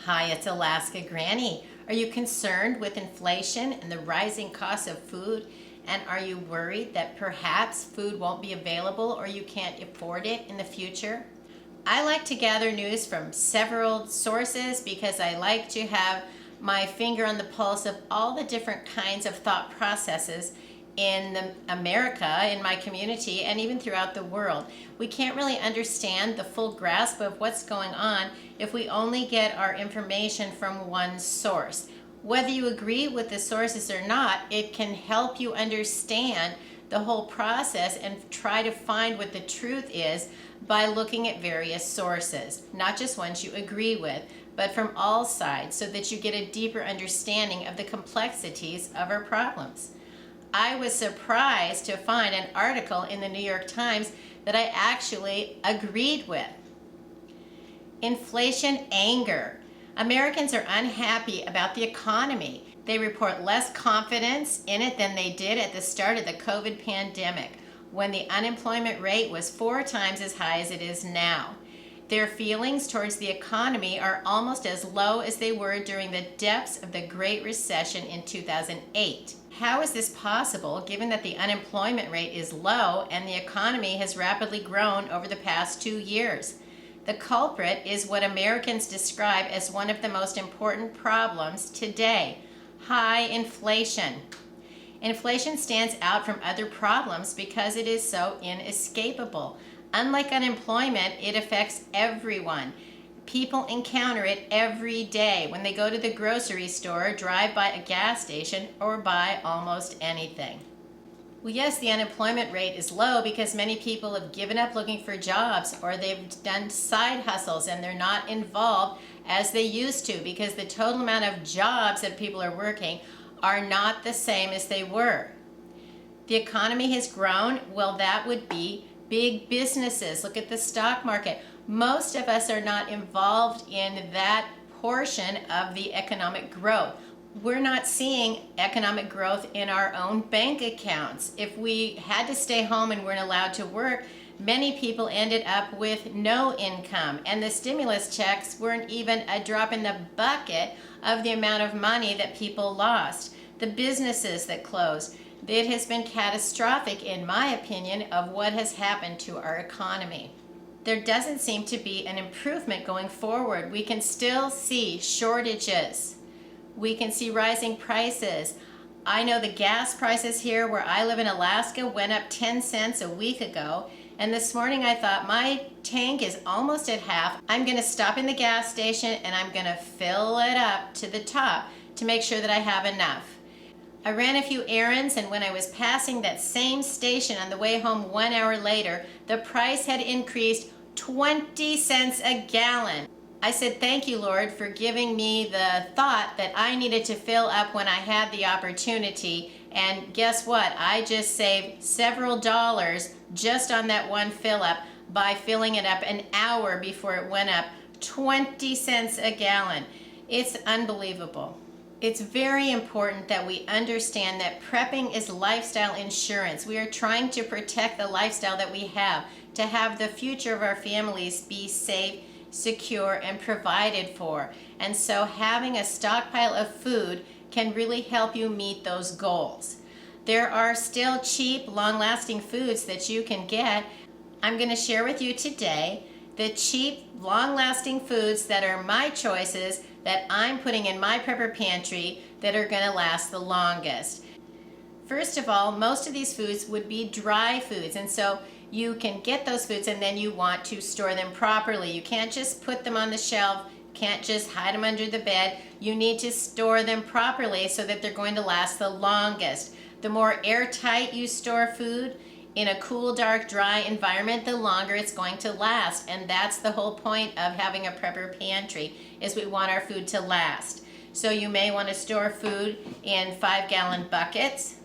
Hi, it's Alaska Granny. Are you concerned with inflation and the rising cost of food? And are you worried that perhaps food won't be available or you can't afford it in the future? I like to gather news from several sources because I like to have my finger on the pulse of all the different kinds of thought processes in America, in my community, and even throughout the world. We can't really understand the full grasp of what's going on if we only get our information from one source. Whether you agree with the sources or not, it can help you understand the whole process and try to find what the truth is by looking at various sources, not just ones you agree with, but from all sides, so that you get a deeper understanding of the complexities of our problems. I was surprised to find an article in the New York Times that I actually agreed with. Inflation anger. Americans are unhappy about the economy. They report less confidence in it than they did at the start of the COVID pandemic, when the unemployment rate was 4 times as high as it is now. Their feelings towards the economy are almost as low as they were during the depths of the Great Recession in 2008. How is this possible, given that the unemployment rate is low and the economy has rapidly grown over the past 2 years? The culprit is what Americans describe as one of the most important problems today: high inflation. Inflation stands out from other problems because it is so inescapable. Unlike unemployment, it affects everyone. People encounter it every day when they go to the grocery store, drive by a gas station, or buy almost anything. Well, yes, the unemployment rate is low because many people have given up looking for jobs, or they've done side hustles and they're not involved as they used to, because the total amount of jobs that people are working are not the same as they were. The economy has grown. Well, that would be big businesses. Look at the stock market. Most of us are not involved in that portion of the economic growth. We're not seeing economic growth in our own bank accounts. If we had to stay home and weren't allowed to work, many people ended up with no income, and the stimulus checks weren't even a drop in the bucket of the amount of money that people lost. The businesses that closed. It has been catastrophic, in my opinion, of what has happened to our economy. There doesn't seem to be an improvement going forward. We can still see shortages. We can see rising prices. I know the gas prices here where I live in Alaska went up 10 cents a week ago. And this morning I thought, my tank is almost at half. I'm going to stop in the gas station and I'm going to fill it up to the top to make sure that I have enough. I ran a few errands, and when I was passing that same station on the way home 1 hour later, the price had increased 20 cents a gallon. I said, thank you, Lord, for giving me the thought that I needed to fill up when I had the opportunity. And guess what? I just saved several dollars just on that one fill up by filling it up an hour before it went up 20 cents a gallon. It's unbelievable. It's very important that we understand that prepping is lifestyle insurance. We are trying to protect the lifestyle that we have, to have the future of our families be safe, secure, and provided for. And so having a stockpile of food can really help you meet those goals. There are still cheap, long-lasting foods that you can get. I'm going to share with you today the cheap, long-lasting foods that are my choices that I'm putting in my prepper pantry that are going to last the longest. First of all, most of these foods would be dry foods, and so you can get those foods and then you want to store them properly. You can't just put them on the shelf, can't just hide them under the bed. You need to store them properly so that they're going to last the longest. The more airtight you store food in a cool, dark, dry environment, the longer it's going to last. And that's the whole point of having a prepper pantry, is we want our food to last. So you may want to store food in 5-gallon buckets.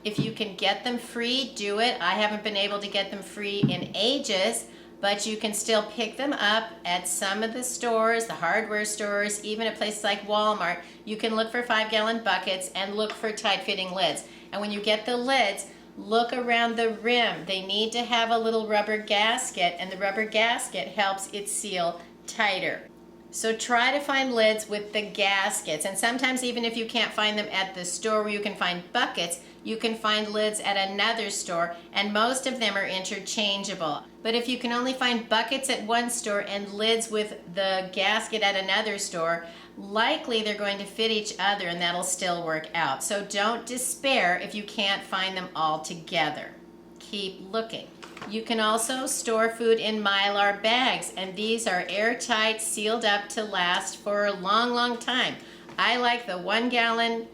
If you can get them free, do it. I haven't been able to get them free in ages, but you can still pick them up at some of the stores, the hardware stores, even at places like Walmart. You can look for 5-gallon buckets and look for tight-fitting lids. And when you get the lids, look around the rim. They need to have a little rubber gasket, and the rubber gasket helps it seal tighter. So try to find lids with the gaskets, and sometimes even if you can't find them at the store where you can find buckets, you can find lids at another store, and most of them are interchangeable. But if you can only find buckets at one store and lids with the gasket at another store, likely they're going to fit each other and that'll still work out. So don't despair if you can't find them all together. Keep looking. You can also store food in Mylar bags, and these are airtight, sealed up to last for a long, long time. I like the 1 gallon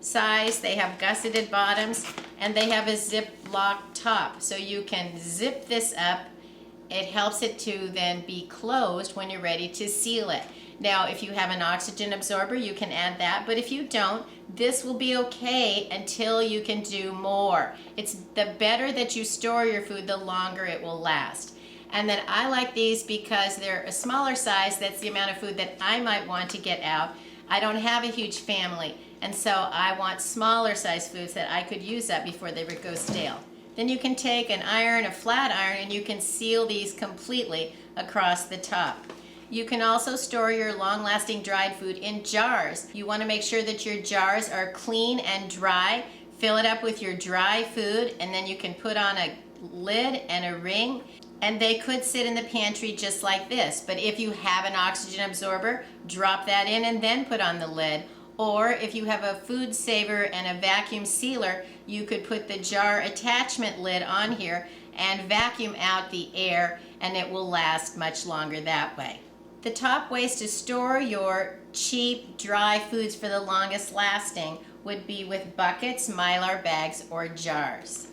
size. They have gusseted bottoms and they have a Ziploc top, so you can zip this up. It helps it to then be closed when you're ready to seal it. Now, if you have an oxygen absorber, you can add that, but if you don't, this will be okay until you can do more. It's the better that you store your food, the longer it will last. And then I like these because they're a smaller size. That's the amount of food that I might want to get out. I don't have a huge family, and so I want smaller size foods that I could use up before they would go stale. Then you can take an iron, a flat iron, and you can seal these completely across the top. You can also store your long-lasting dried food in jars. You want to make sure that your jars are clean and dry. Fill it up with your dry food, and then you can put on a lid and a ring, and they could sit in the pantry just like this. But if you have an oxygen absorber, drop that in and then put on the lid. Or if you have a food saver and a vacuum sealer, you could put the jar attachment lid on here and vacuum out the air, and it will last much longer that way. The top ways to store your cheap, dry foods for the longest lasting would be with buckets, Mylar bags, or jars.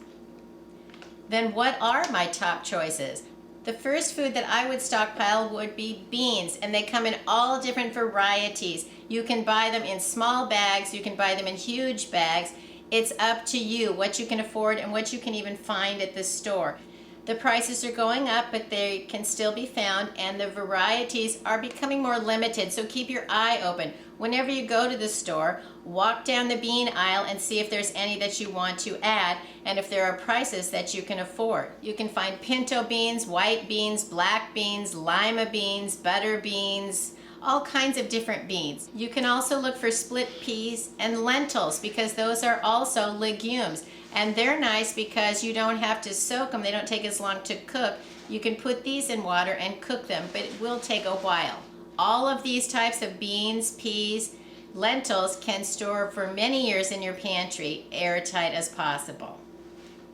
Then what are my top choices? The first food that I would stockpile would be beans, and they come in all different varieties. You can buy them in small bags, you can buy them in huge bags. It's up to you what you can afford and what you can even find at the store. The prices are going up, but they can still be found, and the varieties are becoming more limited, so keep your eye open. Whenever you go to the store, walk down the bean aisle and see if there's any that you want to add, and if there are prices that you can afford. You can find pinto beans, white beans, black beans, lima beans, butter beans, all kinds of different beans. You can also look for split peas and lentils, because those are also legumes. And they're nice because you don't have to soak them. They don't take as long to cook. You can put these in water and cook them, but it will take a while. All of these types of beans, peas, lentils can store for many years in your pantry, airtight as possible.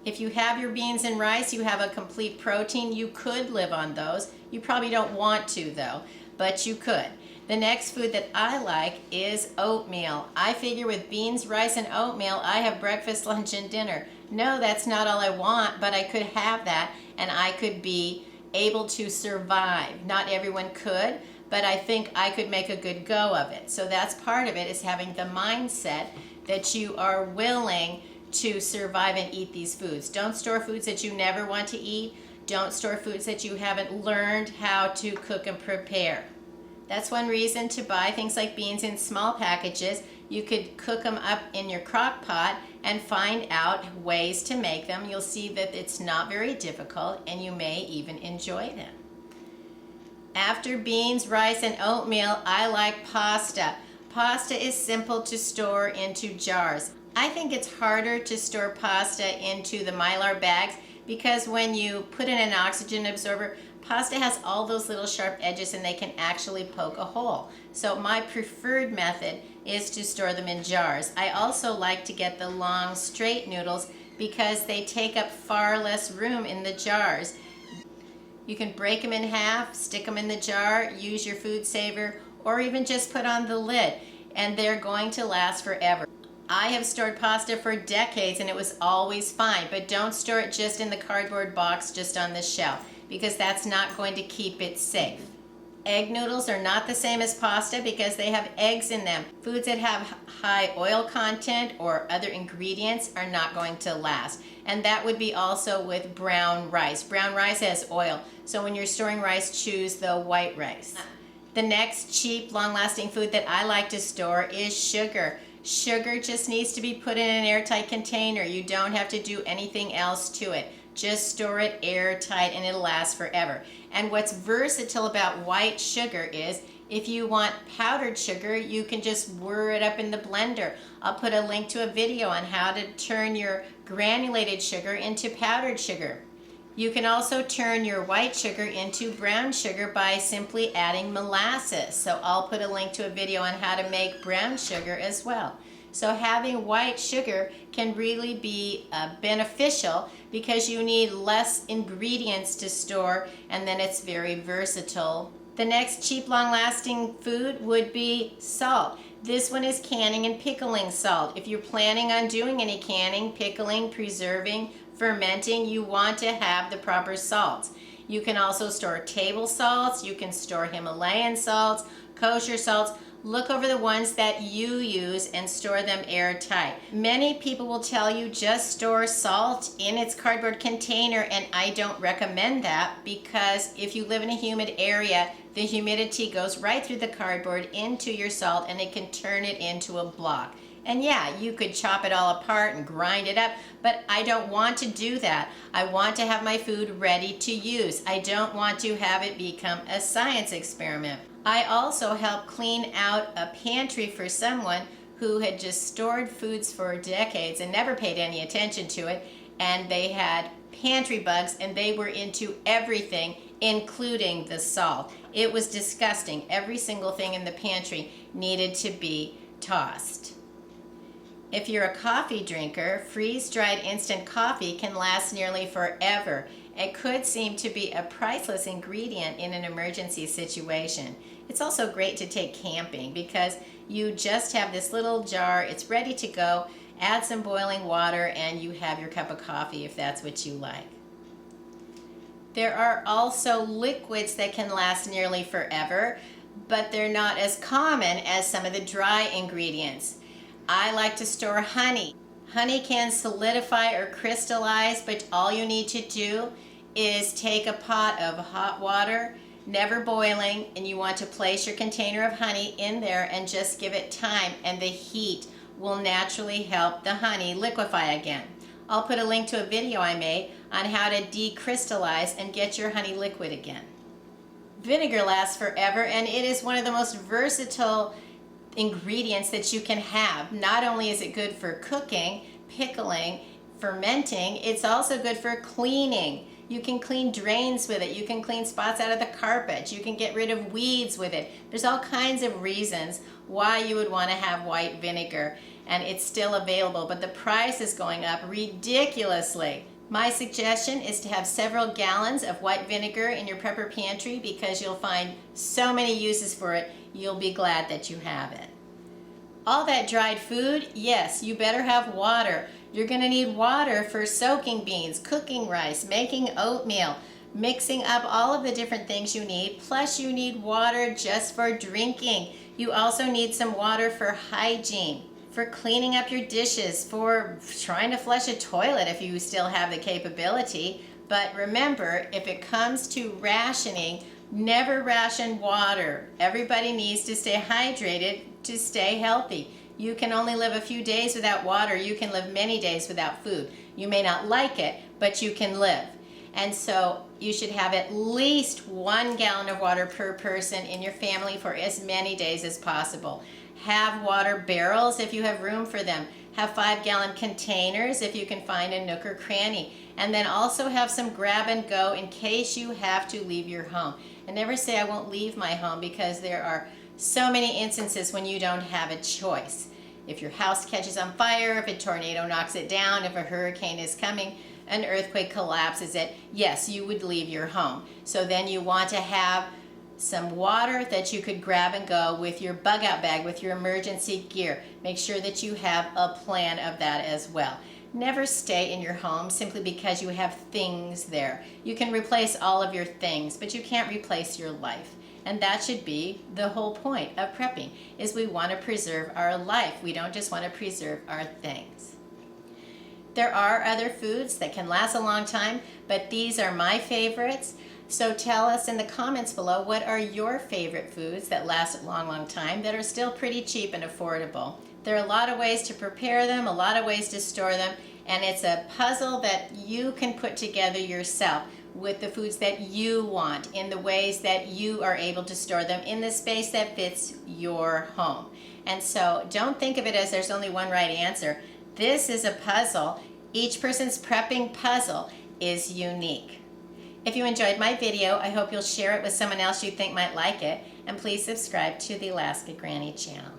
If you have your beans and rice, you have a complete protein. You could live on those. You probably don't want to though, but you could. The next food that I like is oatmeal. I figure with beans, rice, and oatmeal, I have breakfast, lunch, and dinner. No, that's not all I want, but I could have that, and I could be able to survive. Not everyone could, but I think I could make a good go of it. So that's part of it, is having the mindset that you are willing to survive and eat these foods. Don't store foods that you never want to eat. Don't store foods that you haven't learned how to cook and prepare. That's one reason to buy things like beans in small packages. You could cook them up in your crock pot and find out ways to make them. You'll see that it's not very difficult, and you may even enjoy them. After beans, rice, and oatmeal, I like pasta. Pasta is simple to store into jars. I think it's harder to store pasta into the Mylar bags because when you put in an oxygen absorber, pasta has all those little sharp edges and they can actually poke a hole. So my preferred method is to store them in jars. I also like to get the long straight noodles because they take up far less room in the jars. You can break them in half, stick them in the jar, use your food saver, or even just put on the lid, and they're going to last forever. I have stored pasta for decades and it was always fine, but don't store it just in the cardboard box just on the shelf, because that's not going to keep it safe. Egg noodles are not the same as pasta because they have eggs in them. Foods that have high oil content or other ingredients are not going to last. And that would be also with brown rice. Brown rice has oil, so when you're storing rice, choose the white rice. The next cheap, long-lasting food that I like to store is sugar. Sugar just needs to be put in an airtight container. You don't have to do anything else to it. Just store it airtight and it'll last forever. And what's versatile about white sugar is if you want powdered sugar, you can just whir it up in the blender. I'll put a link to a video on how to turn your granulated sugar into powdered sugar. You can also turn your white sugar into brown sugar by simply adding molasses. So I'll put a link to a video on how to make brown sugar as well. So having white sugar can really be beneficial because you need less ingredients to store, and then it's very versatile. The next cheap, long-lasting food would be salt. This one is canning and pickling salt. If you're planning on doing any canning, pickling, preserving, fermenting, you want to have the proper salts. You can also store table salts, you can store Himalayan salts, kosher salts. Look over the ones that you use and store them airtight. Many people will tell you just store salt in its cardboard container, and I don't recommend that because if you live in a humid area, the humidity goes right through the cardboard into your salt and it can turn it into a block. And yeah, you could chop it all apart and grind it up, but I don't want to do that. I want to have my food ready to use. I don't want to have it become a science experiment. I also help clean out a pantry for someone who had just stored foods for decades and never paid any attention to it, and they had pantry bugs and they were into everything, including the salt. It was disgusting. Every single thing in the pantry needed to be tossed. If you're a coffee drinker, freeze-dried instant coffee can last nearly forever. It could seem to be a priceless ingredient in an emergency situation. It's also great to take camping because you just have this little jar, it's ready to go, add some boiling water, and you have your cup of coffee if that's what you like. There are also liquids that can last nearly forever, but they're not as common as some of the dry ingredients. I like to store honey. Honey can solidify or crystallize, but all you need to do is take a pot of hot water, never boiling, and you want to place your container of honey in there and just give it time, and the heat will naturally help the honey liquefy again. I'll put a link to a video I made on how to decrystallize and get your honey liquid again. Vinegar lasts forever, and it is one of the most versatile ingredients that you can have. Not only is it good for cooking, pickling, fermenting, it's also good for cleaning. You can clean drains with it. You can clean spots out of the carpet. You can get rid of weeds with it. There's all kinds of reasons why you would want to have white vinegar, and it's still available, but the price is going up ridiculously. My suggestion is to have several gallons of white vinegar in your prepper pantry because you'll find so many uses for it, you'll be glad that you have it. All that dried food, yes, you better have water. You're going to need water for soaking beans, cooking rice, making oatmeal, mixing up all of the different things you need, plus you need water just for drinking. You also need some water for hygiene, for cleaning up your dishes, for trying to flush a toilet if you still have the capability. But remember, if it comes to rationing, never ration water. Everybody needs to stay hydrated to stay healthy. You can only live a few days without water. You can live many days without food. You may not like it, but you can live. And so you should have at least 1 gallon of water per person in your family for as many days as possible. Have water barrels if you have room for them. Have 5-gallon containers if you can find a nook or cranny. And then also have some grab and go in case you have to leave your home. And never say I won't leave my home, because there are so many instances when you don't have a choice. If your house catches on fire, if a tornado knocks it down, if a hurricane is coming, an earthquake collapses it, yes, you would leave your home. So then you want to have some water that you could grab and go with your bug out bag, with your emergency gear. Make sure that you have a plan of that as well. Never stay in your home simply because you have things there. You can replace all of your things, but you can't replace your life. And that should be the whole point of prepping, is we want to preserve our life. We don't just want to preserve our things. There are other foods that can last a long time, but these are my favorites. So tell us in the comments below, what are your favorite foods that last a long, long time that are still pretty cheap and affordable? There are a lot of ways to prepare them, a lot of ways to store them, And it's a puzzle that you can put together yourself with the foods that you want, in the ways that you are able to store them in the space that fits your home. And so don't think of it as there's only one right answer. This is a puzzle. Each person's prepping puzzle is unique. If you enjoyed my video, I hope you'll share it with someone else you think might like it, and please subscribe to the Alaska Granny channel.